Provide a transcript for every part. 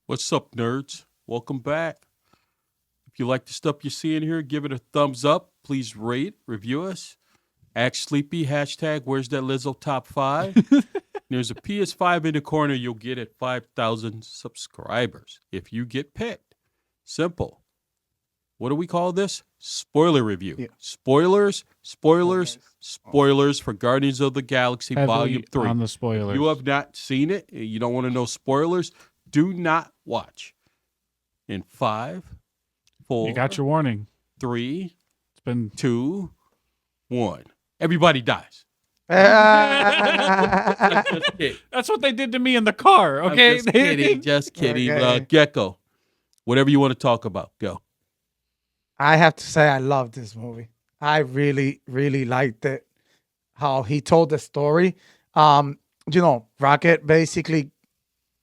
What's up, nerds? Welcome back. If you like the stuff you see in here, give it a thumbs up. Please rate, review us. Act Sleepy, hashtag Where's That Lizzo Top 5. There's a PS5 in the corner you'll get at 5,000 subscribers if you get picked. Simple. What do we call this? Spoiler review. Yeah. Spoilers for Guardians of the Galaxy Volume 3. on the If spoilers. you have not seen it, you don't want to know spoilers, do not watch. In 5, 4, You got your warning. 3, It's been 2, 1. Everybody dies. Ah. Just kidding. That's what they did to me in the car. Okay, I'm just kidding. Just kidding. Okay. Gecko, whatever you want to talk about, go. I have to say, I love this movie. I really, really liked it. How he told the story. Rocket basically,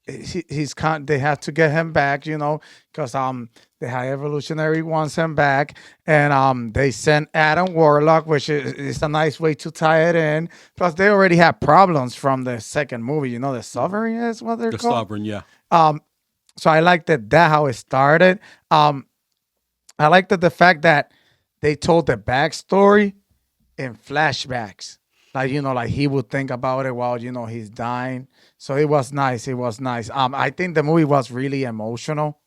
they have to get him back. Because the High Evolutionary wants him back, and they sent Adam Warlock, which is a nice way to tie it in. Plus, they already had problems from the second movie. The Sovereign is what they're The called. Sovereign, yeah. So I liked that how it started. I liked the fact that they told the backstory in flashbacks. Like he would think about it while he's dying. So it was nice. It was nice. I think the movie was really emotional.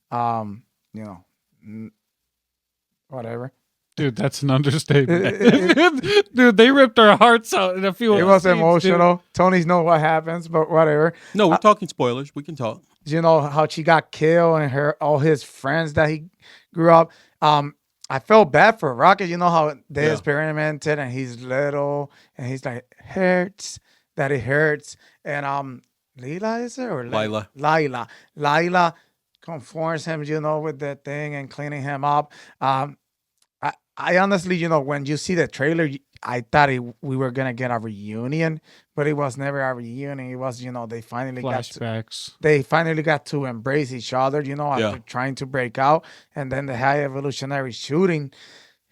Um, you know, whatever. dude, that's an understatement. Dude, they ripped our hearts out in a few. It of was the scenes, emotional. Tony's know what happens, but whatever. No, we're talking spoilers. We can talk. How she got killed and all his friends that he grew up. I felt bad for Rocket. How they Yeah. experimented and he's little and he's like hurts that it hurts. And Lila is it or Lila. Lila conforms him, with the thing and cleaning him up. I honestly, when you see the trailer, I thought we were gonna get a reunion, but it was never a reunion. It was, they finally got to embrace each other, after Yeah. trying to break out, and then the High Evolutionary shooting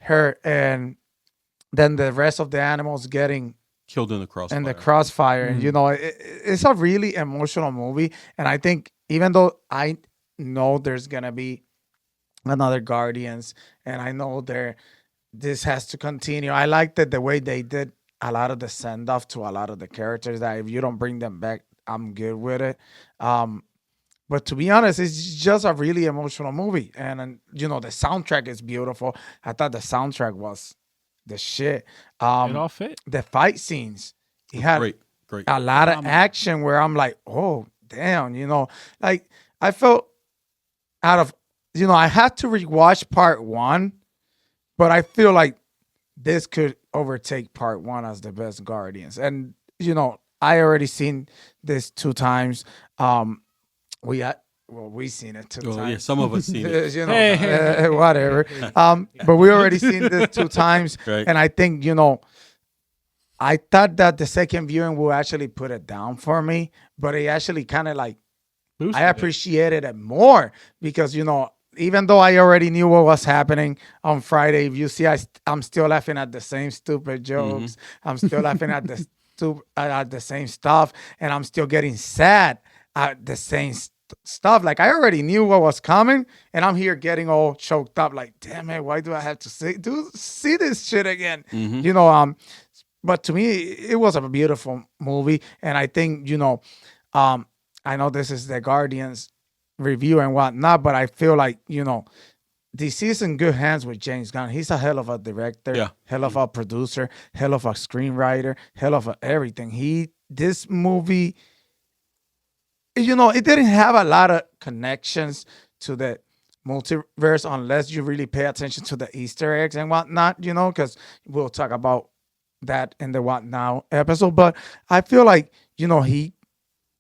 her, and then the rest of the animals getting Killed in the crossfire. in the crossfire. And it's a really emotional movie, and I think even though I know there's gonna be another Guardians, and I know this has to continue. I liked it the way they did a lot of the send off to a lot of the characters. That if you don't bring them back, I'm good with it. But to be honest, it's just a really emotional movie, and the soundtrack is beautiful. I thought the soundtrack was the shit. It all fit. The fight scenes, it had Great. a lot of action where I'm like, oh damn, like I felt out of I had to rewatch part one, but I feel like this could overtake part one as the best Guardians. And I already seen this 2 times. We seen it 2 Oh, times. yeah, some of us seen it. Whatever. But we already seen this 2 times, Right. and I think I thought that the second viewing will actually put it down for me, but it actually kind of like Boosted I it. appreciated it more because even though I already knew what was happening on Friday, if you see, I'm still laughing at the same stupid jokes. I'm still laughing at the same stuff, and I'm still getting sad at the same stuff. Like I already knew what was coming, and I'm here getting all choked up. Like, damn it, why do I have to see this shit again? But to me, it was a beautiful movie, and I think I know this is the Guardians review and whatnot, but I feel like DC is in good hands with James Gunn. He's a hell of a director, Yeah. hell of a producer, hell of a screenwriter, hell of everything. This movie, it didn't have a lot of connections to the multiverse unless you really pay attention to the Easter eggs and whatnot, because we'll talk about that in the What Now episode. But I feel like,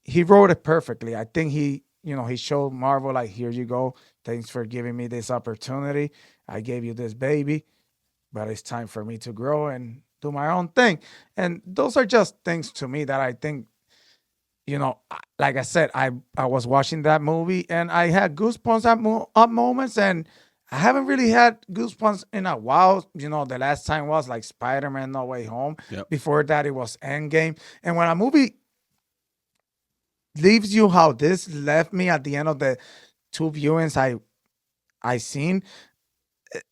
he wrote it perfectly. I think he showed Marvel like, here you go. Thanks for giving me this opportunity. I gave you this baby, but it's time for me to grow and do my own thing. And those are just things to me that I think, like I said, I was watching that movie and I had goosebumps at moments, and I haven't really had goosebumps in a while. The last time was like Spider-Man No Way Home. Yep. Before that, it was Endgame. And when a movie leaves you how this left me at the end of the 2 viewings I seen.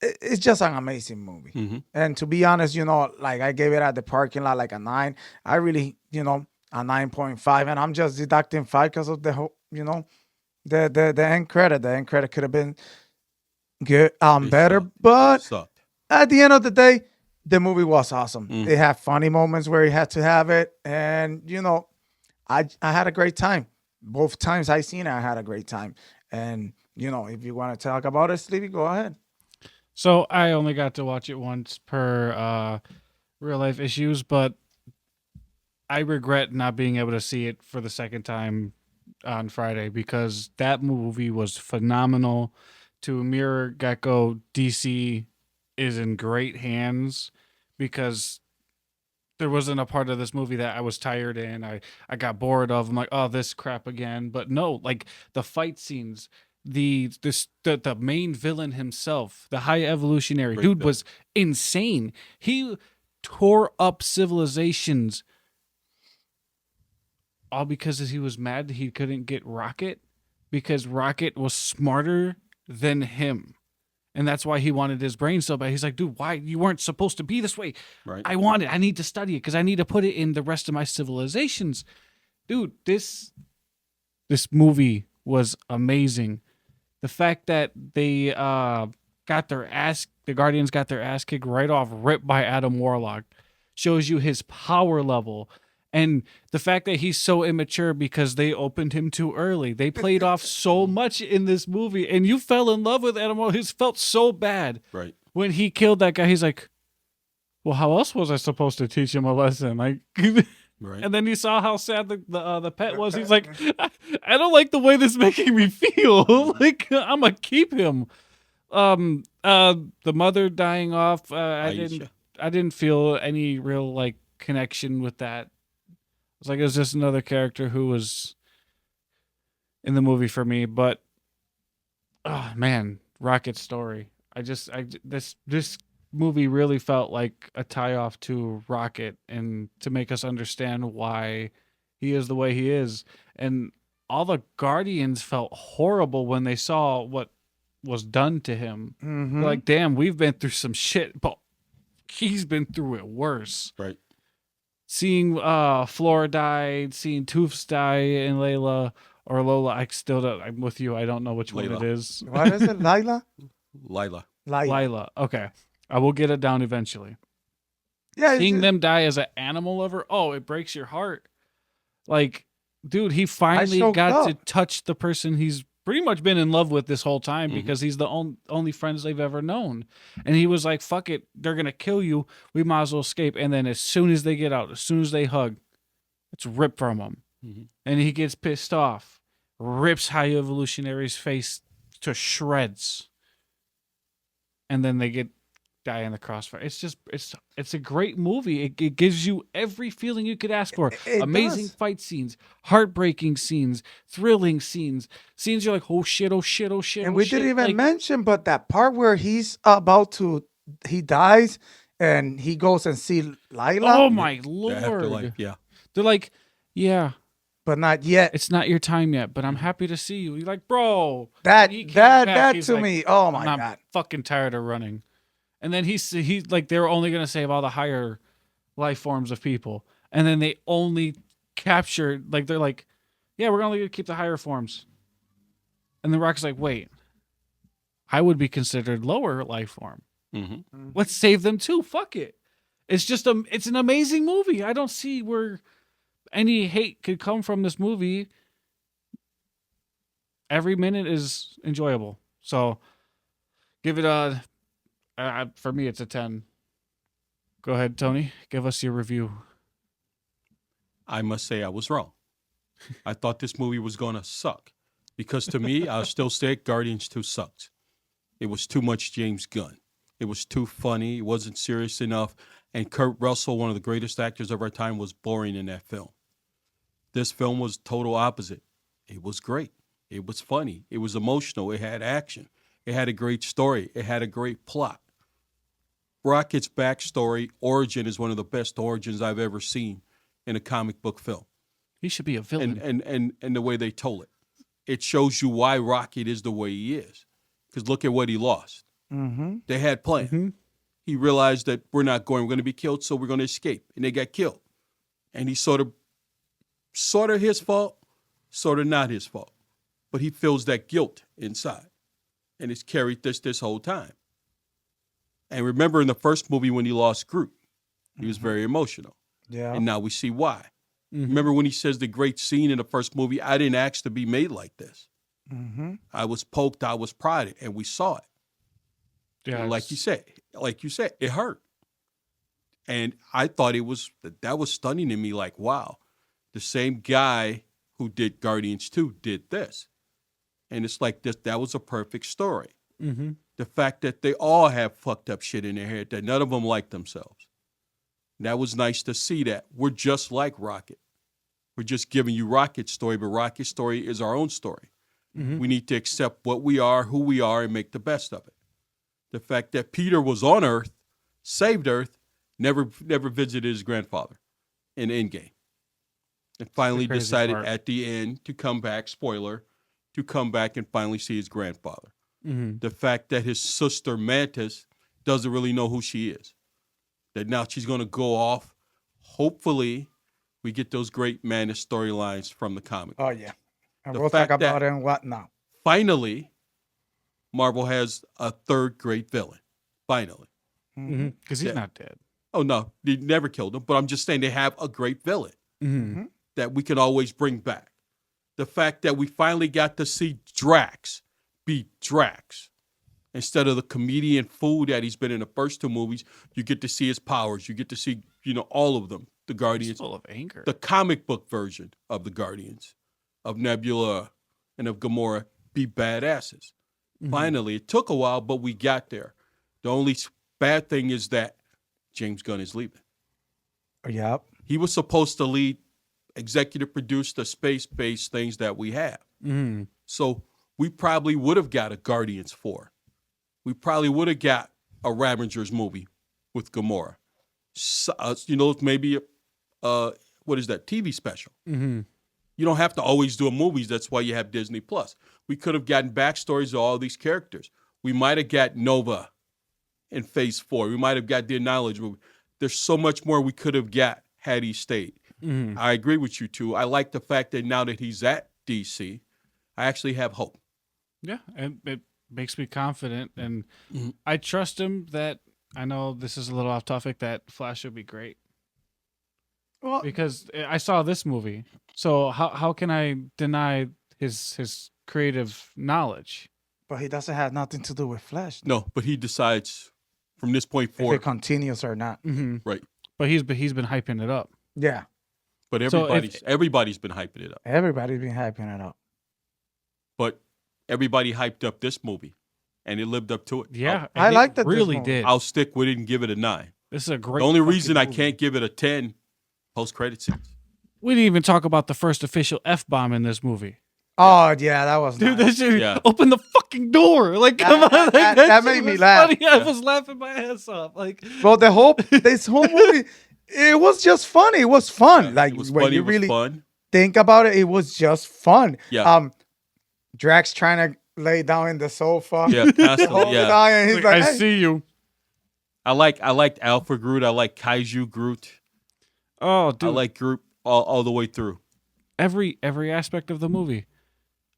It's just an amazing movie. Mm-hmm. And to be honest, like I gave it at the parking lot like a 9. I really, a 9.5, and I'm just deducting 5 because of the whole, the end credit. The end credit could have been good, better, Sucked. but Sucked. at the end of the day, the movie was awesome. Mm. It had funny moments where you had to have it, and I had a great time. Both times I seen it, I had a great time. And if you want to talk about it, Sleepy, go ahead. So I only got to watch it once per real life issues, but I regret not being able to see it for the second time on Friday because that movie was phenomenal. To mirror Gecko, DC is in great hands because there wasn't a part of this movie that I was tired in. I got bored of. I'm like, oh, this crap again. But no, like the fight scenes, the main villain himself, the high evolutionary Great dude villain. was insane. He tore up civilizations all because he was mad that he couldn't get Rocket because Rocket was smarter than him. And that's why he wanted his brain so bad. He's like, dude, why? You weren't supposed to be this way. Right. I want it. I need to study it because I need to put it in the rest of my civilizations. Dude, this movie was amazing. The fact that they the Guardians got their ass kicked right off, ripped by Adam Warlock, shows you his power level. And the fact that he's so immature because they opened him too early. They played off so much in this movie. And you fell in love with Adam Warlock. He felt so bad Right. when he killed that guy. He's like, well, how else was I supposed to teach him a lesson? Like, Right. and then he saw how sad the pet was. He's like, I don't like the way this is making me feel. Like, I'm going to keep him. The mother dying off, I didn't feel any real like connection with that. It's like it was just another character who was in the movie for me. But oh man, Rocket's story. This movie really felt like a tie off to Rocket and to make us understand why he is the way he is. And all the Guardians felt horrible when they saw what was done to him. Mm-hmm. Like, damn, we've been through some shit, but he's been through it worse. Right. Seeing Flora die, seeing Toofs die, and Layla or Lola, I still don't. I'm with you. I don't know which one Layla. it is. What is it, Lila? Lila. Lila. Okay, I will get it down eventually. Yeah, Seeing them die as an animal lover, oh, it breaks your heart. Like, dude, he finally choked got to up. touch the person he's pretty much been in love with this whole time Mhm. because he's the only friends they've ever known. And he was like, fuck it, they're going to kill you. We might as well escape. And then as soon as they get out, as soon as they hug, it's ripped from him. Mhm. And he gets pissed off, rips High Evolutionary's face to shreds. And then they die in the crossfire. It's just it's a great movie. It gives you every feeling you could ask for. It Amazing does. fight scenes, heartbreaking scenes, thrilling scenes you're like, oh shit, oh shit, oh shit. And oh we shit. didn't even Like, mention, but that part where he dies and he goes and see Lila, oh my The lord. afterlife. Yeah. They're like, yeah, but not yet. it's not your time yet, but I'm happy to see you. You're like, bro. That he came back, that he's to like, me, oh my I'm god. fucking tired of running. And then he's like, they were only going to save all the higher life forms of people. And then they only captured, like, they're like, yeah, we're only going to keep the higher forms. And the Rock's like, wait, I would be considered lower life form. Mm-hmm. Let's save them too. Fuck it. It's just it's an amazing movie. I don't see where any hate could come from this movie. Every minute is enjoyable. So give it for me, it's a 10. Go ahead, Tony. Give us your review. I must say I was wrong. I thought this movie was going to suck because to me, I'll still say it, Guardians 2 sucked. It was too much James Gunn. It was too funny. It wasn't serious enough. And Kurt Russell, one of the greatest actors of our time, was boring in that film. This film was total opposite. It was great. It was funny. It was emotional. It had action. It had a great story. It had a great plot. Rocket's backstory, origin, is one of the best origins I've ever seen in a comic book film. He should be a villain. And the way they told it. It shows you why Rocket is the way he is. Because look at what he lost. Mm-hmm. They had plans. He realized that we're going to be killed, so we're going to escape. And they got killed. And he sort of his fault, sort of not his fault. But he feels that guilt inside. And it's carried this whole time. And remember in the first movie when he lost Groot, he was very emotional. Yeah. And now we see why. Remember when he says the great scene in the first movie, I didn't ask to be made like this. Mm-hmm. I was poked, I was prodded, and we saw it. Yeah, And like you said, it hurt. And I thought that was stunning to me, like, wow, the same guy who did Guardians 2 did this. And it's like that was a perfect story. Mm-hmm. The fact that they all have fucked up shit in their head, that none of them like themselves. That was nice to see that. We're just like Rocket. We're just giving you Rocket's story, but Rocket's story is our own story. Mm-hmm. We need to accept what we are, who we are, and make the best of it. The fact that Peter was on Earth, saved Earth, never visited his grandfather in Endgame. And finally crazy decided part. at the end to come back, spoiler, to come back and finally see his grandfather. Mm-hmm. The fact that his sister Mantis doesn't really know who she is. That now she's going to go off. Hopefully, we get those great Mantis storylines from the comic. Oh, yeah. And The we'll talk fact that- about it and whatnot. Finally, Marvel has a third great villain. Finally. Because he's Yeah. not dead. Oh, no, they never killed him, but I'm just saying they have a great villain Mm-hmm. that we can always bring back. The fact that we finally got to see Drax be Drax. Instead of the comedian fool that he's been in the first two movies, you get to see his powers. You get to see, all of them, the He's Guardians. full of anger. The comic book version of the Guardians, of Nebula and of Gamora, be badasses. Finally, it took a while, but we got there. The only bad thing is that James Gunn is leaving. Yep. He was supposed to lead, executive produce the space-based things that we have. Mm-hmm. So we probably would have got a Guardians 4. We probably would have got a Ravengers movie with Gamora. So, maybe what is that, TV special. Mm-hmm. You don't have to always do a movies. That's why you have Disney Plus. We could have gotten backstories of all these characters. We might have got Nova in Phase 4. We might have got the Knowledge movie. There's so much more we could have got had he stayed. Mm-hmm. I agree with you, too. I like the fact that now that he's at DC, I actually have hope. Yeah, and it makes me confident, and Mhm. I trust him that, I know this is a little off topic, that Flash will be great. Well, Because I saw this movie, so how can I deny his creative knowledge? but he doesn't have nothing to do with Flash. No, but he decides from this point If forward. it continues or not. Mm-hmm. Right. But he's been hyping it up. Yeah. But So everybody's been hyping it up. Everybody's been hyping it up. But everybody hyped up this movie, and it lived up to it. Yeah, I and it liked it this Really movie. did. I'll stick with it and give it a 9. This is a great. The only fucking reason I movie. can't give it a 10, post-credit scenes. We didn't even talk about the first official F-bomb in this movie. Oh, yeah, that was Dude, nice. that shit, Yeah. open the fucking door. Like, come on. that shit made me was laugh. funny. I was laughing my ass off. Like, Well, this whole movie, it was just funny. It was fun. Yeah, like it was when funny, you it was really fun. think about it, it was just fun. Yeah. Drax trying to lay down in the sofa. Yeah, The constantly, whole yeah. time, and he's like, I hey. see you. I liked Alpha Groot. I like Kaiju Groot. Oh, dude. I like Groot all the way through. every aspect of the movie.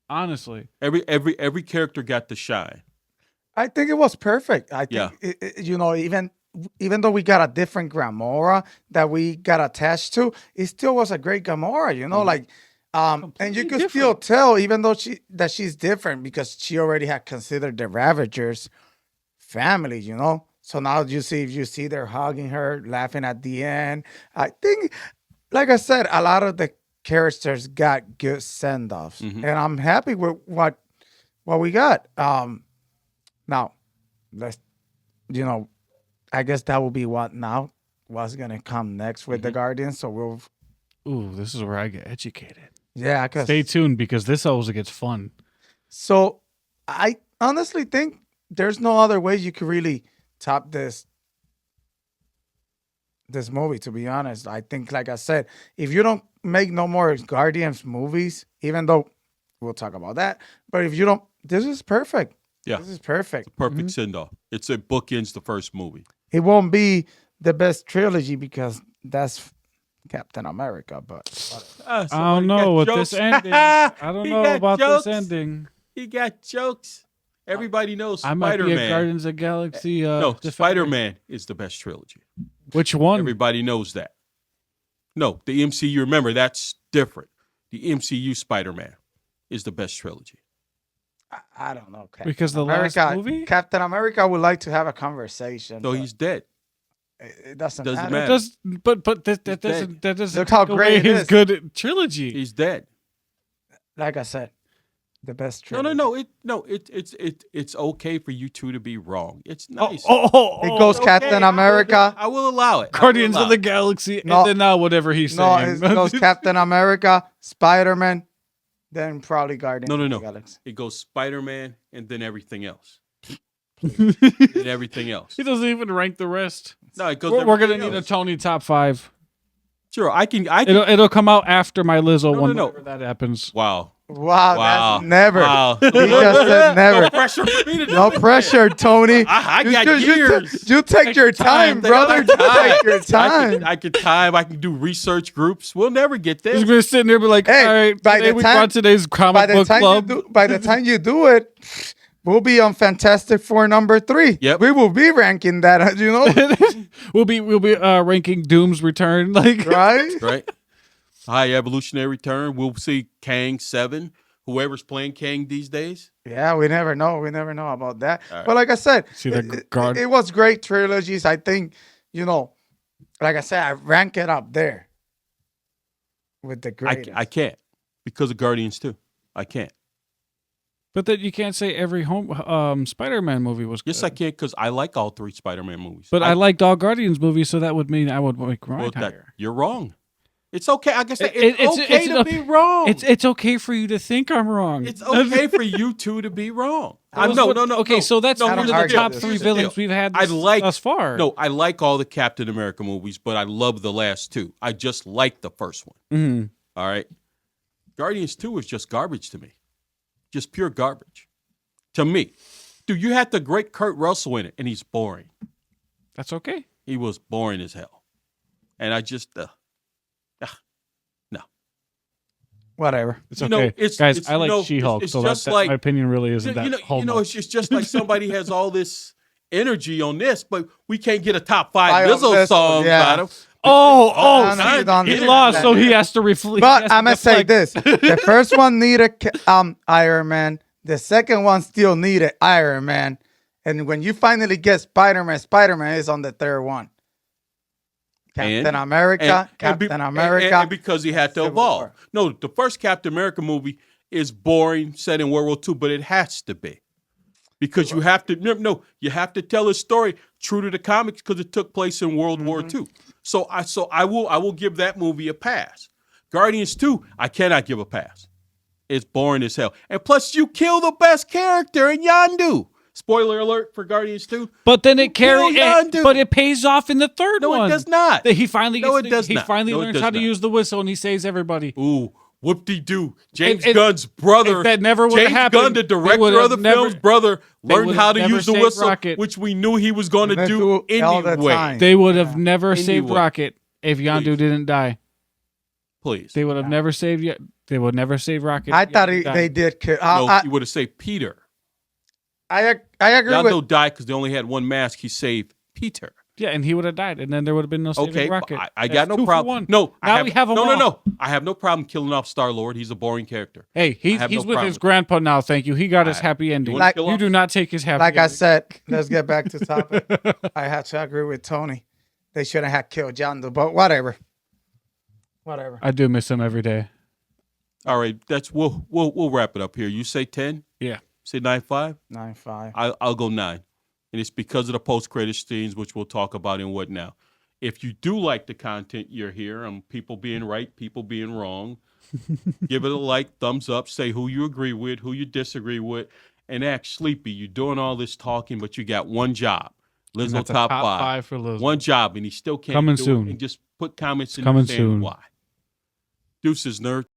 Honestly. Every character got to shine. I think it was perfect. I think, Yeah. even though we got a different Gamora that we got attached to, it still was a great Gamora, like, and you Completely could still tell, even though she's different because she already had considered the Ravagers family, So now you see they're hugging her, laughing at the end. I think, like I said, a lot of the characters got good send-offs, Mhm. and I'm happy with what we got. Now, let's, I guess that will be what's gonna come next with the Guardians. So we'll, Ooh, this is where I get educated. yeah, cause Stay tuned because this always gets fun. so I honestly think there's no other way you could really top this movie. To be honest, I think, like I said, if you don't make no more Guardians movies, even though we'll talk about that. But if you don't, this is perfect. Yeah. This is perfect. Perfect send off. It's a bookends the first movie. It won't be the best trilogy because that's Captain America, but I don't know with this ending. I don't He know got about jokes. this ending. He got jokes. Everybody knows I might be a Spider-Man. Guardians of the Galaxy. No, defender. Spider-Man is the best trilogy. Which one? Everybody knows that. No, the MCU, remember, that's different. The MCU Spider-Man is the best trilogy. I don't know. Captain Because the America, last movie? Captain America would like to have a conversation. So but he's dead. it doesn't, doesn't matter. It does, but that He's doesn't that doesn't Look how take great away it his is. good trilogy. He's dead. Like I said, the best No, trilogy. it's okay for you two to be wrong. It's nice. It goes Okay, Captain America. I will allow it. I will Guardians allow of the it. Galaxy, No. and then now whatever he's No, saying. it goes Captain America, Spider-Man, then probably Guardians No. of the Galaxy. It goes Spider-Man and then everything else. And everything else. He doesn't even rank the rest. No, it goes. We're gonna everything need a else. Tony top 5. Sure, I can. It'll come out after my Lizzo No, one. no. Whenever that happens. Wow. Wow, Wow. that's never. Wow. He just said never. No pressure for me to do No this. pressure, Tony. I got years. You take your time, Take brother. my You take your time. I can time. I can do research groups. We'll never get He's there. gonna sit in there and be like, Hey, all right, by today the we time- brought today's By comic the book time club. by the time you do it, we'll be on Fantastic Four number 3. Yep. We will be ranking that, you know, we'll be ranking Doom's Return. Like right? Right. High evolutionary return. We'll see Kang 7. Whoever's playing Kang these days. Yeah, we never know. We never know about that. All right. But like I said, See the guard. it was great trilogies. I think, you know, like I said, I rank it up there with the greatest. I can't because of Guardians 2. I can't. But that you can't say every Spider-Man movie was good. Yes, I can because I like all 3 Spider-Man movies. But I liked all Guardians movies, so that would mean I would make mine well, higher. you're wrong. It's okay. Like I said, It- it's okay to be wrong. It's okay for you to think I'm wrong. It's okay for you two to be wrong. No. Okay, so that's I one don't of the argue top this. 3 Here's the villains deal. we've had I like thus far. No, I like all the Captain America movies, but I love the last 2. I just like the first one. Mhm. All right. Guardians 2 is just garbage to me. Just pure garbage. To me. Dude, you had the great Kurt Russell in it, and he's boring. That's okay. He was boring as hell. And I just, no. Whatever. It's You okay. know, it's- Guys, it's, I like you know, She-Hulk, it's so just that like- my opinion really isn't that You know, it's just like somebody has all this energy on this, but we can't get a top 5 Five on Lizzo this one, songs yeah. out of. Oh, no, you don't he need lost, that. so he has to reflect. But I'm going to say this. The first one needed Iron Man. The second one still needed Iron Man. And when you finally get Spider-Man, Spider-Man is on the third one. Captain America, Captain America. And because he had to Civil evolve. War. No, the first Captain America movie is boring, set in World War II, but it has to be. Because you have to, you have to tell a story true to the comics because it took place in World War II. So I will give that movie a pass. Guardians 2, I cannot give a pass. It's boring as hell. And plus, you kill the best character in Yondu. Spoiler alert for Guardians 2. But then it carries, Yondu. but it pays off in the third No, one. it does not. That he finally No, gets it does he not. finally No, it learns does how to not. use the whistle and he saves everybody. Ooh, whoop-de-doo. James If- Gunn's brother. if that never would've James happened, Gunn, the they director would've of the never- film's brother, they learned would've how to never use the saved whistle, Rocket. which we knew he was going to They do do it all the anyway. time. They would have never saved Anyway. Rocket if Yondu Please. didn't die. Please. They would have never saved yet. They would never save Rocket. I if thought Yondu died. they did. No, he would have saved Peter. I agree with. Yondu died because they only had one mask. He saved Peter. Yeah, and he would have died, and then there would have been no saving Okay, Rocket. I That's got no 2 for problem. 1. No, now we have them no, all. no. I have no problem killing off Star-Lord. He's a boring character. Hey, he's have no with problem his with grandpa now. Thank you. He got his Alright. happy ending. wanna Like- kill You off- do not take his happy. Like I ending. said, let's get back to topic. I have to agree with Tony. They shouldn't have killed John Doe, but whatever. Whatever. I do miss him every day. All right, we'll wrap it up here. You say 10? Yeah. Say 9.5? 9-5. I'll go 9. And it's because of the post-credit scenes, which we'll talk about in what now. If you do like the content you're here, people being right, people being wrong, give it a like, thumbs up, say who you agree with, who you disagree with, and act sleepy. You're doing all this talking, but you got one job. And Lizzo that's a top top 5. 5 for Lizzo. One job, and he still can't Coming do soon. it. And just put comments in Coming saying soon. why. Deuces, nerd.